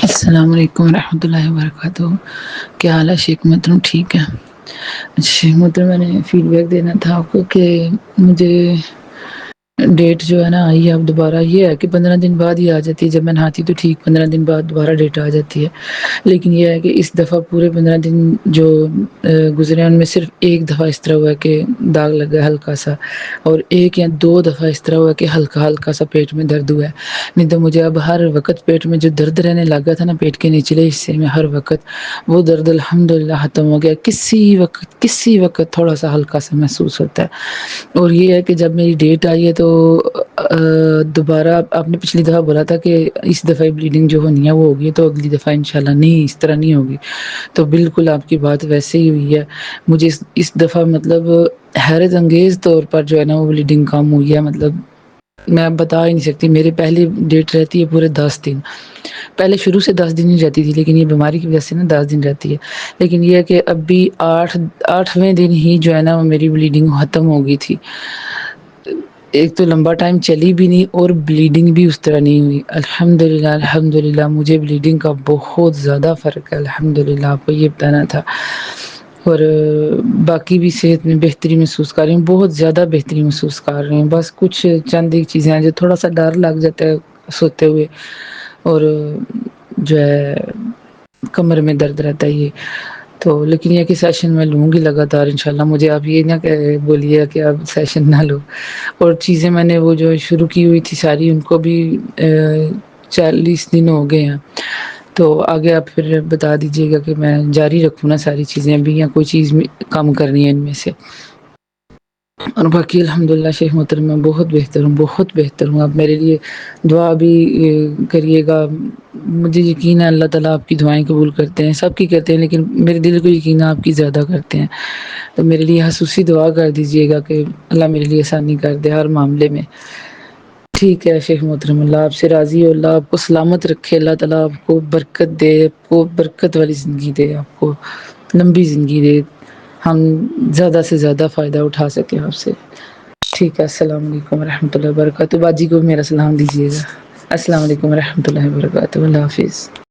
السلام علیکم ورحمۃ اللہ وبرکاتہ، کیا حال ہے شیخ محترم؟ ٹھیک ہے؟ شیخ محترم میں نے فیڈ بیک دینا تھا آپ کو کہ مجھے ڈیٹ جو ہے نا آئی ہے اب دوبارہ، یہ ہے کہ 15 دن بعد ہی آ جاتی ہے، جب میں نہاتی تو ٹھیک 15 دن بعد دوبارہ ڈیٹ آ جاتی ہے، لیکن یہ ہے کہ اس دفعہ پورے 15 دن جو گزرے ہیں ان میں صرف ایک دفعہ اس طرح ہوا کہ داغ لگا ہلکا سا، اور ایک یا دو دفعہ اس طرح ہوا کہ ہلکا ہلکا سا پیٹ میں درد ہوا ہے، نہیں تو مجھے اب ہر وقت پیٹ میں جو درد رہنے لگا تھا نا پیٹ کے نچلے حصے میں، ہر وقت وہ درد الحمدللہ ختم ہو گیا، کسی وقت تھوڑا سا ہلکا سا محسوس ہوتا ہے۔ اور یہ ہے کہ جب میری ڈیٹ آئی ہے تو دوبارہ آپ نے پچھلی دفعہ بولا تھا کہ اس دفعہ بلیڈنگ جو ہونی ہے وہ ہوگی، تو اگلی دفعہ انشاءاللہ نہیں، اس طرح نہیں ہوگی، تو بالکل آپ کی بات ویسے ہی ہوئی ہے۔ مجھے اس دفعہ مطلب حیرت انگیز طور پر جو ہے نا وہ بلیڈنگ کم ہوئی ہے، مطلب میں بتا ہی نہیں سکتی۔ میری پہلی ڈیٹ رہتی ہے پورے 10 دن، پہلے شروع سے 10 دن ہی رہتی تھی، لیکن یہ بیماری کی وجہ سے نا 10 دن رہتی ہے، لیکن یہ ہے کہ اب بھی 8ویں دن ہی جو ہے نا وہ میری بلیڈنگ ختم ہو گئی تھی۔ ایک تو لمبا ٹائم چلی بھی نہیں اور بلیڈنگ بھی اس طرح نہیں ہوئی، الحمدللہ مجھے بلیڈنگ کا بہت زیادہ فرق ہے، الحمدللہ آپ کو یہ بتانا تھا۔ اور باقی بھی صحت میں بہتری محسوس کر رہی ہوں، بہت زیادہ بہتری محسوس کر رہی ہوں، بس کچھ چند ایک چیزیں ہیں جو تھوڑا سا ڈر لگ جاتا ہے سوتے ہوئے، اور جو ہے کمر میں درد رہتا ہے یہ تو، لیکن یہ کہ سیشن میں لوں گی لگاتار انشاءاللہ، مجھے آپ یہ نہ کہ بولیے کہ آپ سیشن نہ لو۔ اور چیزیں میں نے وہ جو شروع کی ہوئی تھی ساری، ان کو بھی 40 دن ہو گئے ہیں، تو آگے آپ پھر بتا دیجیے گا کہ میں جاری رکھوں نا ساری چیزیں ابھی، یا کوئی چیز کم کرنی ہے ان میں سے۔ اور باقی الحمدللہ شیخ محترم میں بہت بہتر ہوں، آپ میرے لیے دعا بھی کریے گا، مجھے یقین ہے اللہ تعالیٰ آپ کی دعائیں قبول کرتے ہیں، سب کی کرتے ہیں لیکن میرے دل کو یقین ہے آپ کی زیادہ کرتے ہیں، تو میرے لیے خصوصی دعا کر دیجیے گا کہ اللہ میرے لیے آسانی کر دے ہر معاملے میں۔ ٹھیک ہے شیخ محترم، اللہ آپ سے راضی ہو، اللہ آپ کو سلامت رکھے، اللہ تعالیٰ آپ کو برکت دے، آپ کو برکت والی زندگی دے، آپ کو لمبی زندگی دے، ہم زیادہ سے زیادہ فائدہ اٹھا سکیں آپ سے۔ ٹھیک ہے، السلام علیکم ورحمۃ اللہ وبرکاتہ، باجی کو میرا سلام دیجیے گا۔ السلام علیکم ورحمۃ اللہ وبرکاتہ، اللہ حافظ۔